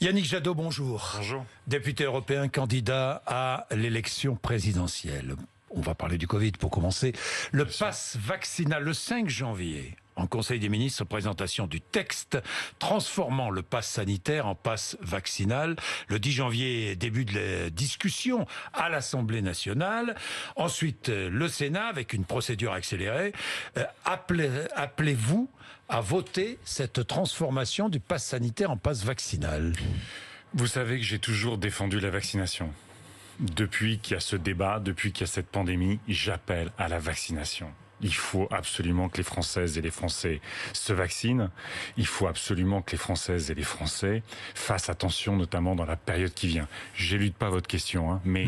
Yannick Jadot, bonjour. Bonjour. Député européen, candidat à l'élection présidentielle. On va parler du Covid pour commencer. Le pass vaccinal, le 5 janvier, en Conseil des ministres, présentation du texte transformant le pass sanitaire en pass vaccinal. Le 10 janvier, début de la discussion à l'Assemblée nationale. Ensuite, le Sénat avec une procédure accélérée. Appelez-vous à voter cette transformation du pass sanitaire en pass vaccinal? Vous savez que j'ai toujours défendu la vaccination. Depuis qu'il y a ce débat, depuis qu'il y a cette pandémie, j'appelle à la vaccination. Il faut absolument que les Françaises et les Français se vaccinent. Il faut absolument que les Françaises et les Français fassent attention, notamment dans la période qui vient. J'élude pas votre question, mais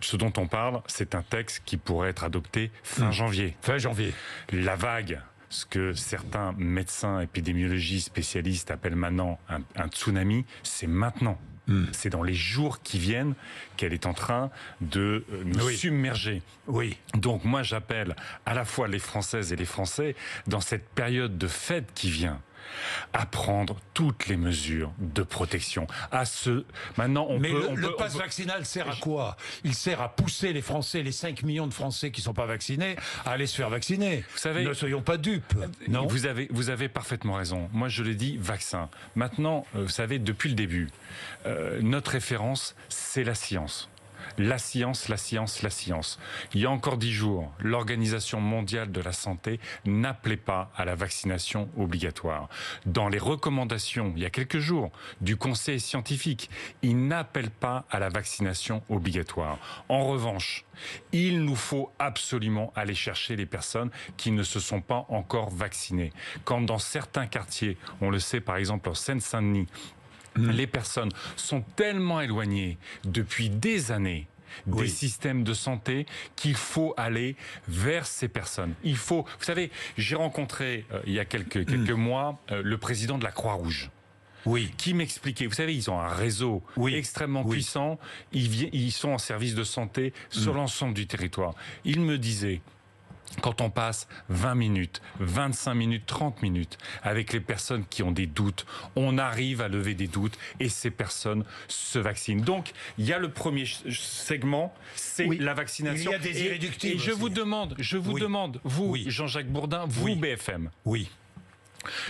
ce dont on parle, c'est un texte qui pourrait être adopté fin janvier. Fin janvier. La vague, ce que certains médecins, épidémiologistes, spécialistes appellent maintenant un tsunami, c'est maintenant. C'est dans les jours qui viennent qu'elle est en train de nous submerger. Oui. Donc moi j'appelle à la fois les Françaises et les Français, dans cette période de fête qui vient, à prendre toutes les mesures de protection. Maintenant, le pass vaccinal sert à quoi? Il sert à pousser les Français, les 5 millions de Français qui ne sont pas vaccinés, à aller se faire vacciner. Vous savez, ne soyons pas dupes. Non, vous avez parfaitement raison. Moi, je l'ai dit, vaccin. Maintenant, vous savez, depuis le début, notre référence, c'est la science. La science, la science, la science. Il y a encore 10 jours, l'Organisation mondiale de la santé n'appelait pas à la vaccination obligatoire. Dans les recommandations, il y a quelques jours, du Conseil scientifique, il n'appelle pas à la vaccination obligatoire. En revanche, il nous faut absolument aller chercher les personnes qui ne se sont pas encore vaccinées. Quand dans certains quartiers, on le sait par exemple en Seine-Saint-Denis, les personnes sont tellement éloignées depuis des années des systèmes de santé qu'il faut aller vers ces personnes. Il faut, vous savez, j'ai rencontré il y a quelques mois le président de la Croix-Rouge. Qui m'expliquait, vous savez, ils ont un réseau extrêmement puissant, ils sont en service de santé sur l'ensemble du territoire. Il me disait, quand on passe 20 minutes, 25 minutes, 30 minutes avec les personnes qui ont des doutes, on arrive à lever des doutes et ces personnes se vaccinent. Donc, il y a le premier segment, c'est la vaccination. Il y a des irréductibles. Et je vous demande, vous, Jean-Jacques Bourdin, vous, BFM,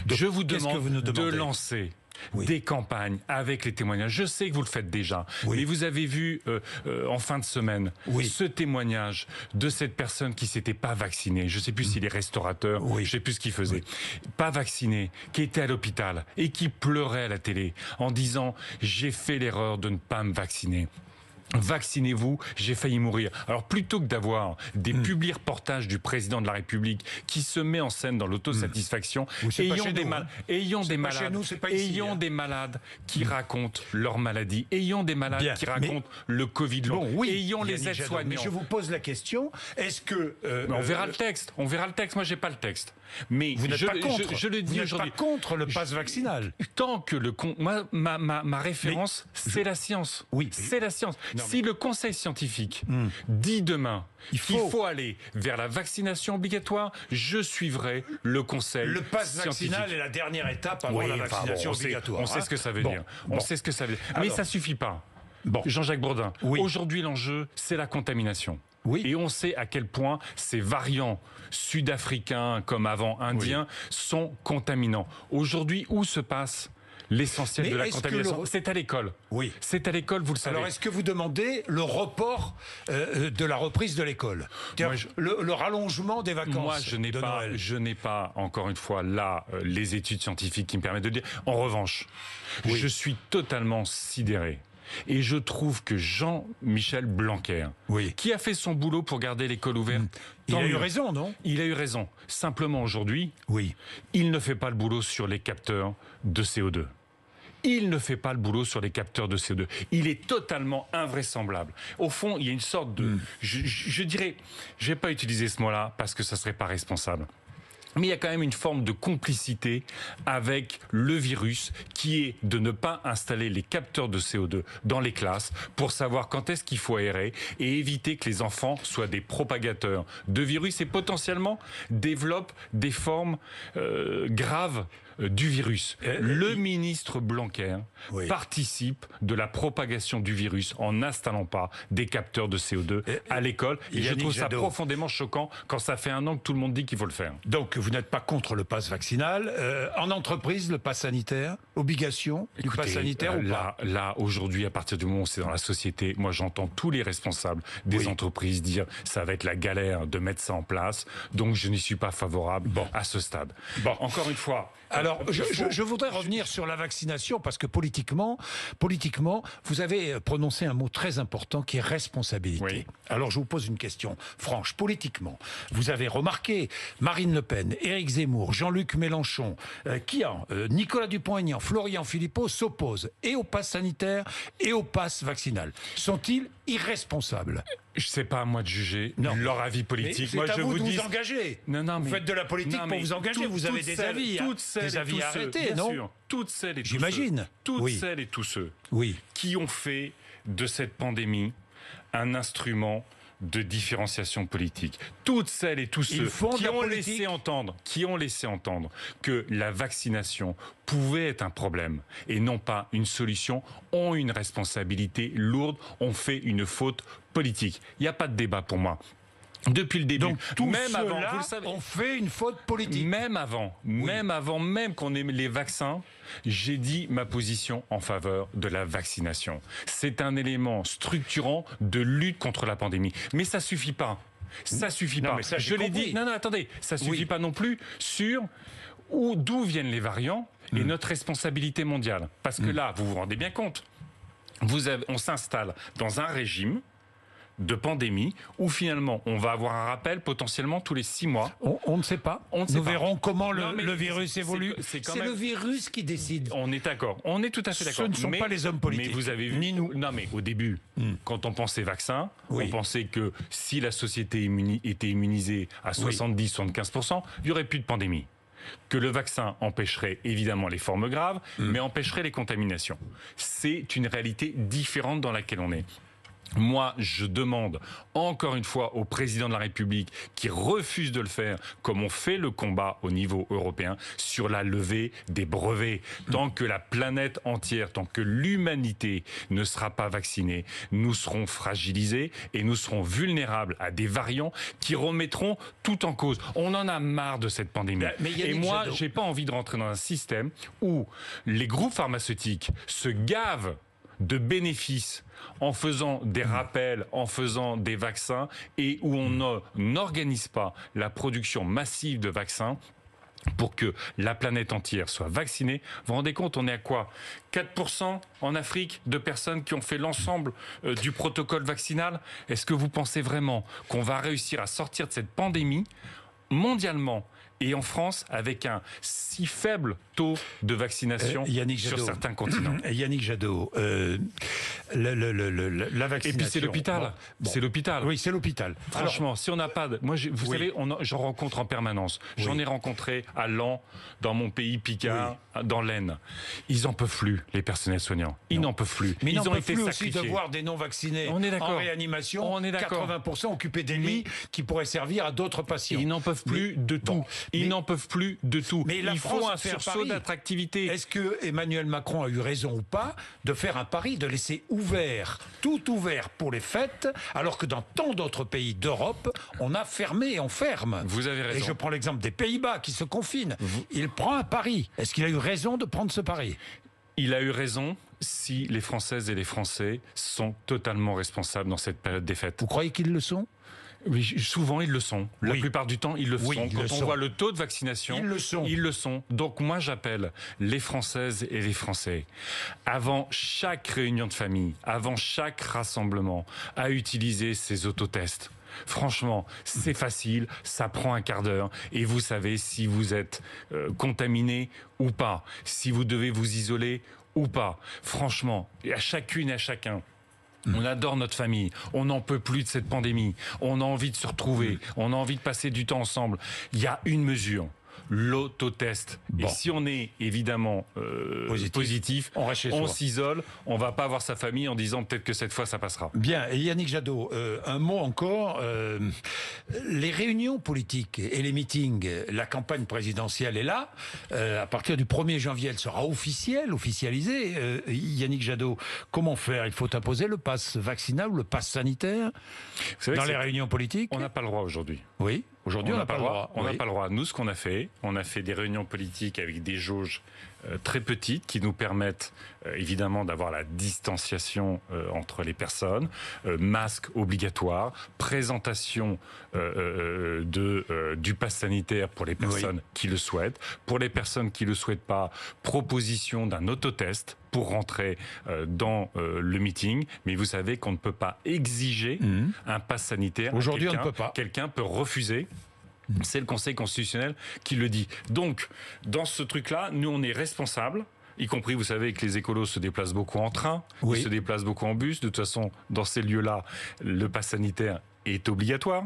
je vous demande de lancer des campagnes avec les témoignages. Je sais que vous le faites déjà, mais vous avez vu en fin de semaine ce témoignage de cette personne qui s'était pas vaccinée. Je sais plus s'il est restaurateur, je sais plus ce qu'il faisait. Pas vacciné, qui était à l'hôpital et qui pleurait à la télé en disant « J'ai fait l'erreur de ne pas me vacciner ». Vaccinez-vous, j'ai failli mourir. Alors plutôt que d'avoir des reportages du président de la République qui se met en scène dans l'autosatisfaction, ayons des malades qui racontent leur maladie, ayons des malades qui racontent le Covid long, ayons les aides-soignants. Mais je vous pose la question, est-ce que... on verra le texte, moi j'ai pas le texte. Mais vous n'êtes pas contre, je le dis aujourd'hui. Pas contre le pass vaccinal. Tant que ma référence, c'est la science. C'est la science. Si le Conseil scientifique dit demain qu'il faut aller vers la vaccination obligatoire, je suivrai le Conseil scientifique. Le pass vaccinal est la dernière étape avant la vaccination obligatoire. On sait ce que ça veut dire. On sait ce que ça veut dire. Mais ça suffit pas. Jean-Jacques Bourdin, aujourd'hui l'enjeu, c'est la contamination. Et on sait à quel point ces variants sud-africains comme avant indiens sont contaminants. Aujourd'hui, où se passe l'essentiel de la contamination? C'est à l'école. C'est à l'école, vous le savez. Alors, est-ce que vous demandez le report de la reprise de l'école? Le rallongement des vacances? Moi, je n'ai pas, encore une fois, là, les études scientifiques qui me permettent de dire. En revanche, je suis totalement sidéré. Et je trouve que Jean-Michel Blanquer, qui a fait son boulot pour garder l'école ouverte, il a eu raison, non? Il a eu raison. Simplement aujourd'hui, il ne fait pas le boulot sur les capteurs de CO2. Il ne fait pas le boulot sur les capteurs de CO2. Il est totalement invraisemblable. Au fond, il y a une sorte de... Je dirais... Je vais pas utiliser ce mot-là parce que ça serait pas responsable. Mais il y a quand même une forme de complicité avec le virus qui est de ne pas installer les capteurs de CO2 dans les classes pour savoir quand est-ce qu'il faut aérer et éviter que les enfants soient des propagateurs de virus et potentiellement développent des formes graves du virus. Le ministre Blanquer Oui. participe de la propagation du virus en n'installant pas des capteurs de CO2 à l'école. Et je Yannick trouve ça Jadot. profondément choquant quand ça fait un an que tout le monde dit qu'il faut le faire. Donc, vous n'êtes pas contre le pass vaccinal. En entreprise, le pass sanitaire, obligation du pass sanitaire ou pas? Là, aujourd'hui, à partir du moment où c'est dans la société, moi j'entends tous les responsables des entreprises dire ça va être la galère de mettre ça en place, donc je n'y suis pas favorable à ce stade. Bon. Encore une fois... Alors, je voudrais revenir sur la vaccination parce que politiquement, vous avez prononcé un mot très important qui est responsabilité. Oui. Alors, je vous pose une question franche. Politiquement, vous avez remarqué Marine Le Pen, Éric Zemmour, Jean-Luc Mélenchon, Nicolas Dupont-Aignan, Florian Philippot s'opposent et au pass sanitaire et au pass vaccinal. Sont-ils irresponsables? Je sais pas à moi de juger leur avis politique. C'est moi, à je vous de dis... vous engager. Non, Vous faites de la politique pour vous engager. Vous avez des avis, des avis arrêtés, non? Sûr, toutes celles et tous J'imagine. ceux, toutes celles et tous ceux qui ont fait de cette pandémie un instrument de différenciation politique. Toutes celles et tous ceux qui ont laissé entendre que la vaccination pouvait être un problème et non pas une solution, ont une responsabilité lourde, ont fait une faute politique. Il n'y a pas de débat pour moi. Depuis le début, donc tous même avant, ceux-là vous le savez, on fait une faute politique. Même avant qu'on ait les vaccins, j'ai dit ma position en faveur de la vaccination. C'est un élément structurant de lutte contre la pandémie. Mais ça suffit pas. Ça suffit pas. Mais ça, je l'ai dit. Non, attendez. Ça suffit pas non plus sur d'où viennent les variants et notre responsabilité mondiale. Parce que là, vous vous rendez bien compte, on s'installe dans un régime de pandémie où finalement on va avoir un rappel potentiellement tous les 6 mois. On ne sait pas. Nous verrons comment le virus évolue. C'est le virus qui décide. On est d'accord. On est tout à fait d'accord. Ce ne sont pas les hommes politiques. Mais vous avez vu, ni nous. Non, mais au début, quand on pensait vaccin, on pensait que si la société était immunisée à 70-75%, il n'y aurait plus de pandémie. Que le vaccin empêcherait évidemment les formes graves, mais empêcherait les contaminations. C'est une réalité différente dans laquelle on est. Moi, je demande encore une fois au président de la République qui refuse de le faire, comme on fait le combat au niveau européen, sur la levée des brevets. Tant que la planète entière, tant que l'humanité ne sera pas vaccinée, nous serons fragilisés et nous serons vulnérables à des variants qui remettront tout en cause. On en a marre de cette pandémie. Et moi, j'ai pas envie de rentrer dans un système où les groupes pharmaceutiques se gavent de bénéfices en faisant des rappels, en faisant des vaccins et où on n'organise pas la production massive de vaccins pour que la planète entière soit vaccinée. Vous vous rendez compte, on est à quoi? 4% en Afrique de personnes qui ont fait l'ensemble du protocole vaccinal. Est-ce que vous pensez vraiment qu'on va réussir à sortir de cette pandémie mondialement et en France avec un si faible taux de vaccination sur certains continents? Yannick Jadot, la vaccination... Et puis c'est l'hôpital. C'est l'hôpital. Oui, c'est l'hôpital. Franchement, si on n'a pas de... Moi, vous savez, j'en rencontre en permanence. J'en ai rencontré à Laon, dans mon pays Picard, dans l'Aisne. Ils n'en peuvent plus, les personnels soignants. Ils n'en peuvent plus. Mais ils ont été plus sacrifiés. aussi de voir des non-vaccinés en réanimation, 80% occupés des lits qui pourraient servir à d'autres patients. Ils n'en peuvent plus de tout. Ils n'en peuvent plus de tout. Mais il faut un sursaut d'attractivité. Est-ce que Emmanuel Macron a eu raison ou pas de faire un pari, de laisser tout ouvert pour les fêtes, alors que dans tant d'autres pays d'Europe, on a fermé et on ferme? Vous avez raison. Et je prends l'exemple des Pays-Bas qui se confinent. Il prend un pari. Est-ce qu'il a eu raison de prendre ce pari? Il a eu raison si les Françaises et les Français sont totalement responsables dans cette période des fêtes. Vous croyez qu'ils le sont? Oui, souvent ils le sont. La plupart du temps, ils le sont. Quand on voit le taux de vaccination, ils le sont. Donc moi, j'appelle les Françaises et les Français, avant chaque réunion de famille, avant chaque rassemblement, à utiliser ces autotests. Franchement, c'est facile, ça prend un quart d'heure et vous savez si vous êtes contaminé ou pas, si vous devez vous isoler ou pas. Franchement, et à chacune et à chacun, on adore notre famille, on n'en peut plus de cette pandémie, on a envie de se retrouver, on a envie de passer du temps ensemble. Il y a une mesure, l'autotest. Bon. Et si on est évidemment positif, on reste chez on soi. s'isole, on va pas voir sa famille en disant peut-être que cette fois ça passera. Bien, et Yannick Jadot, un mot encore. Les réunions politiques et les meetings, la campagne présidentielle est là. À partir du 1er janvier, elle sera officialisée. Yannick Jadot, comment faire? Il faut imposer le pass vaccinal ou le pass sanitaire Vous savez dans que les réunions politiques? on n'a pas le droit aujourd'hui. Oui, aujourd'hui on n'a pas le droit. On n'a Oui. pas le droit. Nous, ce qu'on a fait des réunions politiques avec des jauges très petites qui nous permettent évidemment d'avoir la distanciation entre les personnes, masque obligatoire, présentation du pass sanitaire pour les personnes qui le souhaitent. Pour les personnes qui ne le souhaitent pas, proposition d'un autotest pour rentrer dans le meeting. Mais vous savez qu'on ne peut pas exiger un pass sanitaire. Aujourd'hui, on ne peut pas. Quelqu'un peut refuser. C'est le Conseil constitutionnel qui le dit. Donc, dans ce truc-là, nous, on est responsables, y compris, vous savez, que les écolos se déplacent beaucoup en train, ils se déplacent beaucoup en bus. De toute façon, dans ces lieux-là, le pass sanitaire est obligatoire.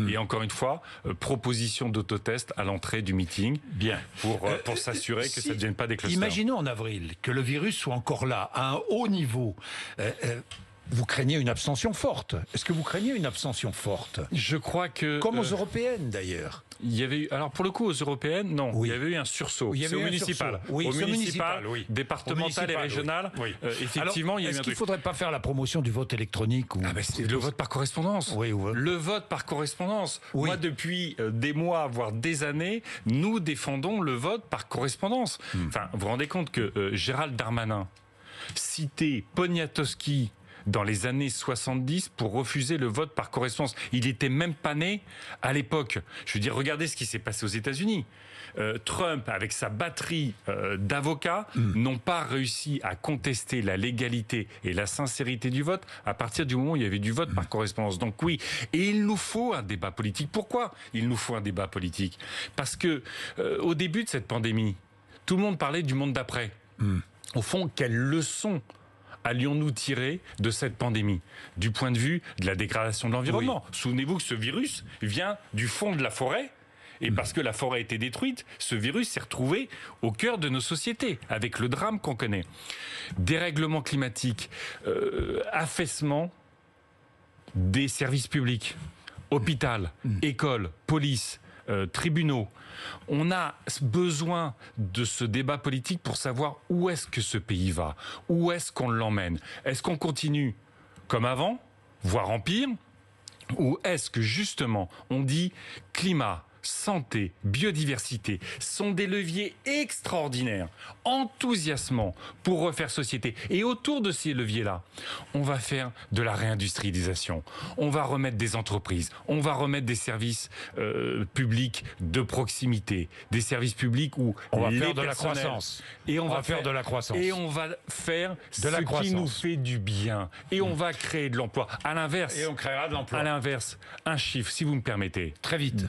Et encore une fois, proposition d'autotest à l'entrée du meeting. Bien. Pour s'assurer que ça ne devienne pas des clusters. Imaginons en avril que le virus soit encore là, à un haut niveau. Vous craignez une abstention forte. Est-ce que vous craignez une abstention forte? Je crois que... Comme aux européennes, d'ailleurs. Il y avait eu, alors pour le coup, aux européennes, non. Oui. Il y avait eu un sursaut. Il y avait C'est eu au un municipal. sursaut. Oui, au c'est municipal, oui. départemental et régional. Oui. Effectivement, alors, il y a eu un est-ce qu'il ne truc. faudrait pas faire la promotion du vote électronique ou... C'est le vote par correspondance. Oui, oui. Le vote par correspondance. Oui. Moi, depuis des mois, voire des années, nous défendons le vote par correspondance. Enfin, vous vous rendez compte que Gérald Darmanin citait Poniatowski dans les années 70 pour refuser le vote par correspondance. Il n'était même pas né à l'époque. Je veux dire, regardez ce qui s'est passé aux États-Unis. Trump, avec sa batterie d'avocats, n'ont pas réussi à contester la légalité et la sincérité du vote à partir du moment où il y avait du vote par correspondance. Donc oui, et il nous faut un débat politique. Pourquoi il nous faut un débat politique? Parce que au début de cette pandémie, tout le monde parlait du monde d'après. Au fond, quelle leçon allions-nous tirer de cette pandémie du point de vue de la dégradation de l'environnement? Souvenez-vous que ce virus vient du fond de la forêt. Et parce que la forêt a été détruite, ce virus s'est retrouvé au cœur de nos sociétés, avec le drame qu'on connaît. Dérèglement climatique, affaissement des services publics, hôpital, école, police, tribunaux. On a besoin de ce débat politique pour savoir où est-ce que ce pays va, où est-ce qu'on l'emmène. Est-ce qu'on continue comme avant, voire en pire, ou est-ce que justement on dit climat, santé, biodiversité sont des leviers extraordinaires, enthousiasmants pour refaire société. Et autour de ces leviers-là, on va faire de la réindustrialisation, on va remettre des entreprises, on va remettre des services publics de proximité, des services publics où on va les faire de la personnels- croissance. Et on va faire de la croissance. Et on va faire De la ce qui croissance. nous fait du bien. Et on va créer de l'emploi. À l'inverse. Et on créera de l'emploi. À l'inverse, un chiffre, si vous me permettez. Très vite.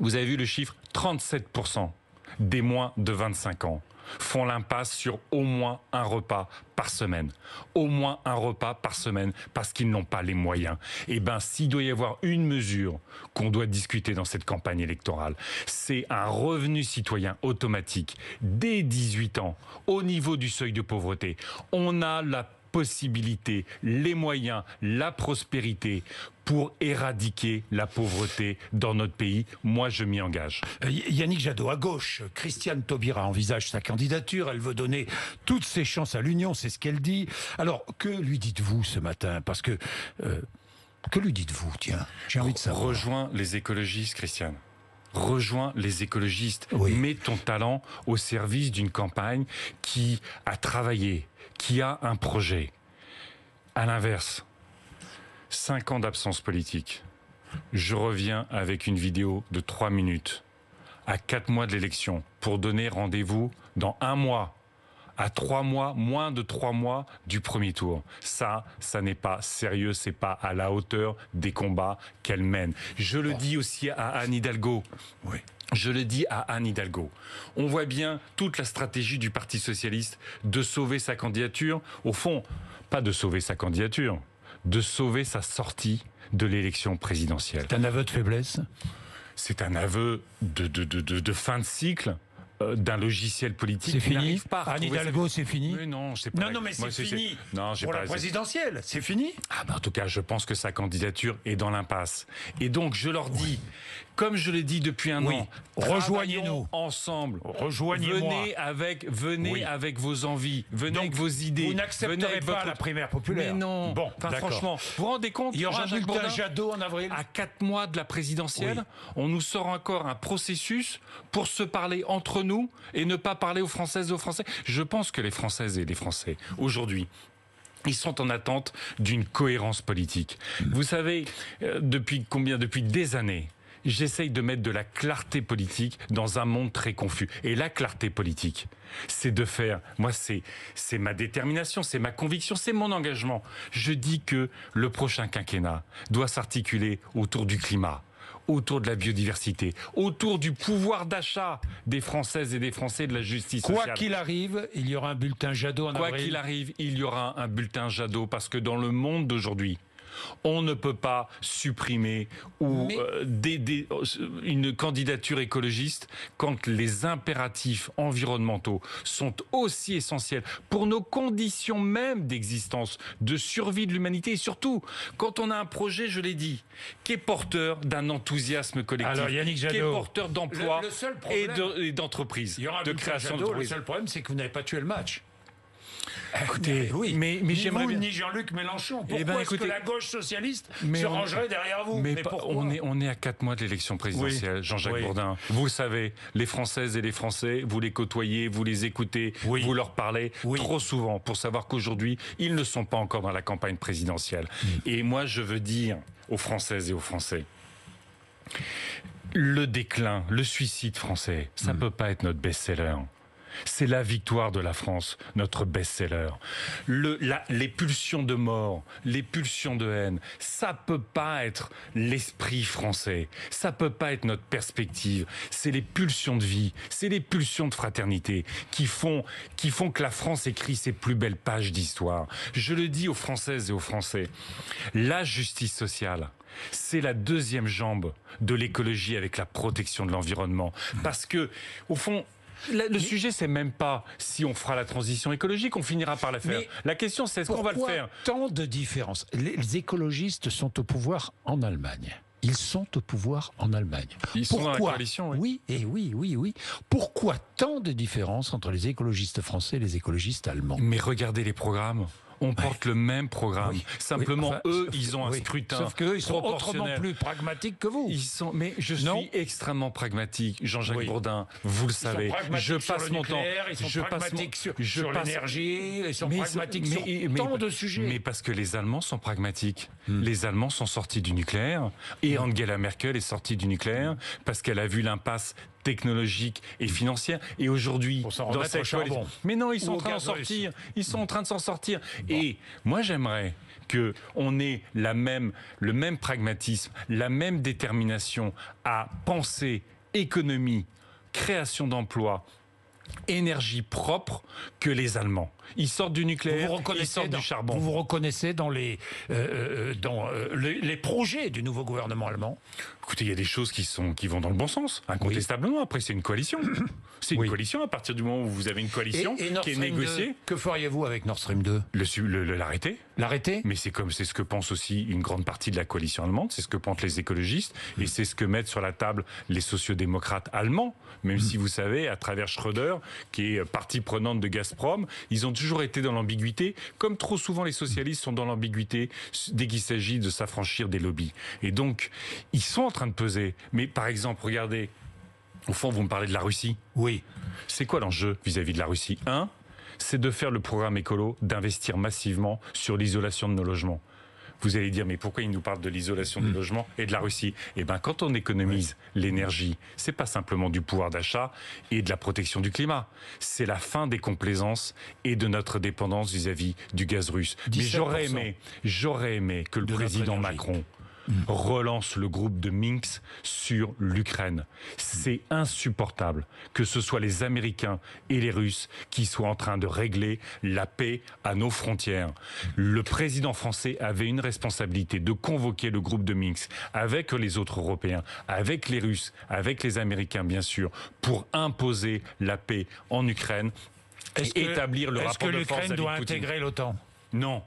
Vous avez vu le chiffre, 37% des moins de 25 ans font l'impasse sur au moins un repas par semaine. Au moins un repas par semaine parce qu'ils n'ont pas les moyens. Eh bien, s'il doit y avoir une mesure qu'on doit discuter dans cette campagne électorale, c'est un revenu citoyen automatique dès 18 ans au niveau du seuil de pauvreté. On a la possibilité, les moyens, la prospérité pour éradiquer la pauvreté dans notre pays. Moi, je m'y engage. Yannick Jadot, à gauche, Christiane Taubira envisage sa candidature. Elle veut donner toutes ses chances à l'Union, c'est ce qu'elle dit. Alors, que lui dites-vous ce matin? Parce que... que lui dites-vous, tiens? J'ai envie de savoir. Rejoins les écologistes, Christiane. Rejoins les écologistes. Oui. Mets ton talent au service d'une campagne qui a travaillé, qui a un projet. À l'inverse, 5 ans d'absence politique. Je reviens avec une vidéo de 3 minutes à 4 mois de l'élection pour donner rendez-vous dans 1 mois, à 3 mois, moins de 3 mois du premier tour. Ça n'est pas sérieux, c'est pas à la hauteur des combats qu'elle mène. Je le dis aussi à Anne Hidalgo. Oui. Je le dis à Anne Hidalgo. On voit bien toute la stratégie du Parti socialiste de sauver sa candidature. Au fond, pas de sauver sa candidature, de sauver sa sortie de l'élection présidentielle. C'est un aveu de faiblesse? c'est un aveu de fin de cycle d'un logiciel politique. C'est qui fini. n'arrive pas à Anne retrouver Hidalgo, c'est fini. Mais non, c'est pas. Non, mais c'est fini. Non, j'ai pour pas. la présidentielle, c'est fini. En tout cas, je pense que sa candidature est dans l'impasse. Et donc, je leur dis, comme je l'ai dit depuis un an, rejoignez-nous ensemble. Rejoignez-moi. Venez avec vos envies, venez avec vos idées. Vous n'accepterez pas la primaire populaire. Mais non. Bon, franchement, vous vous rendez compte? Il y aura un bulletin Jadot en avril. À 4 mois de la présidentielle, on nous sort encore un processus pour se parler entre nous et ne pas parler aux Françaises et aux Français. Je pense que les Françaises et les Français, aujourd'hui, ils sont en attente d'une cohérence politique. Vous savez, depuis des années, j'essaye de mettre de la clarté politique dans un monde très confus. Et la clarté politique, c'est de faire... Moi, c'est ma détermination, c'est ma conviction, c'est mon engagement. Je dis que le prochain quinquennat doit s'articuler autour du climat, autour de la biodiversité, autour du pouvoir d'achat des Françaises et des Français, de la justice sociale. Quoi qu'il arrive, il y aura un bulletin Jadot en avril. Quoi qu'il arrive, il y aura un bulletin Jadot, parce que dans le monde d'aujourd'hui, on ne peut pas supprimer une candidature écologiste quand les impératifs environnementaux sont aussi essentiels pour nos conditions même d'existence, de survie de l'humanité, et surtout quand on a un projet, je l'ai dit, qui est porteur d'un enthousiasme collectif, alors, Yannick Jadot, qui est porteur d'emplois et d'entreprises, de création d'entreprises. Le seul problème, c'est que vous n'avez pas tué le match. Écoutez, mais j'aimerais bien. Ni Jean-Luc Mélenchon. Pourquoi est-ce que la gauche socialiste se rangerait derrière vous? Mais on est à 4 mois de l'élection présidentielle, Jean-Jacques Bourdin. Vous le savez, les Françaises et les Français, vous les côtoyez, vous les écoutez, vous leur parlez trop souvent pour savoir qu'aujourd'hui, ils ne sont pas encore dans la campagne présidentielle. Et moi, je veux dire aux Françaises et aux Français, le déclin, le suicide français, ça ne peut pas être notre best-seller. C'est la victoire de la France, notre best-seller. Les pulsions de mort, les pulsions de haine, ça peut pas être l'esprit français. Ça peut pas être notre perspective. C'est les pulsions de vie, c'est les pulsions de fraternité qui font que la France écrit ses plus belles pages d'histoire. Je le dis aux Françaises et aux Français. La justice sociale, c'est la deuxième jambe de l'écologie avec la protection de l'environnement. Parce que, au fond, le sujet, c'est même pas si on fera la transition écologique, on finira par la faire. Mais la question, c'est est-ce qu'on va le faire? Tant de différences. Les écologistes sont au pouvoir en Allemagne. Ils sont au pouvoir en Allemagne. Ils sont dans la coalition, oui. Oui. Pourquoi tant de différences entre les écologistes français et les écologistes allemands? Mais regardez les programmes. On porte le même programme. Simplement, ils ont un scrutin. Sauf qu'eux, ils sont autrement plus pragmatiques que vous. Mais je suis extrêmement pragmatique, Jean-Jacques Bourdin. Vous le savez. Je passe mon temps. Ils sont pragmatiques sur l'énergie. Ils sont pragmatiques sur tant de sujets. Mais parce que les Allemands sont pragmatiques. Les Allemands sont sortis du nucléaire. Et Angela Merkel est sortie du nucléaire parce qu'elle a vu l'impasse technologique et financière. Et aujourd'hui, dans cette coalition. Mais non, ils sont en train d'en sortir. Ils sont en train de s'en sortir. Et moi, j'aimerais que on ait le même pragmatisme, la même détermination à penser économie, création d'emplois, énergie propre que les Allemands. Ils sortent du nucléaire, ils sortent du charbon. Vous vous reconnaissez dans les projets du nouveau gouvernement allemand? Écoutez, il y a des choses qui vont dans le bon sens, incontestablement. Après, c'est une coalition. C'est une coalition à partir du moment où vous avez une coalition qui est négociée. Que feriez-vous avec Nord Stream 2? L'arrêter. L'arrêter? Mais c'est ce que pense aussi une grande partie de la coalition allemande, c'est ce que pensent les écologistes, et c'est ce que mettent sur la table les sociodémocrates allemands, même si vous savez, à travers Schröder, qui est partie prenante de Gazprom, ils ont toujours été dans l'ambiguïté, comme trop souvent les socialistes sont dans l'ambiguïté dès qu'il s'agit de s'affranchir des lobbies. Et donc, ils sont en train de peser. Mais par exemple, regardez, au fond, vous me parlez de la Russie. Oui. C'est quoi l'enjeu vis-à-vis de la Russie? C'est de faire le programme écolo, d'investir massivement sur l'isolation de nos logements. Vous allez dire, mais pourquoi il nous parle de l'isolation des logements et de la Russie? Eh bien, quand on économise l'énergie, c'est pas simplement du pouvoir d'achat et de la protection du climat. C'est la fin des complaisances et de notre dépendance vis-à-vis du gaz russe. Mais j'aurais aimé que le président Macron relance le groupe de Minsk sur l'Ukraine. C'est insupportable que ce soit les Américains et les Russes qui soient en train de régler la paix à nos frontières. Le président français avait une responsabilité de convoquer le groupe de Minsk avec les autres Européens, avec les Russes, avec les Américains bien sûr, pour imposer la paix en Ukraine et établir le rapport de force avec Poutine. Est-ce que l'Ukraine doit intégrer l'OTAN ? Non.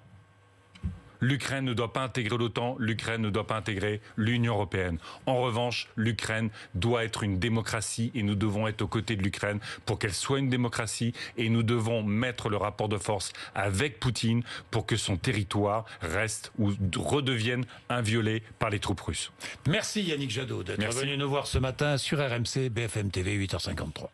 L'Ukraine ne doit pas intégrer l'OTAN, l'Ukraine ne doit pas intégrer l'Union européenne. En revanche, l'Ukraine doit être une démocratie et nous devons être aux côtés de l'Ukraine pour qu'elle soit une démocratie et nous devons mettre le rapport de force avec Poutine pour que son territoire reste ou redevienne inviolé par les troupes russes. Merci Yannick Jadot d'être venu nous voir ce matin sur RMC BFM TV 8h53.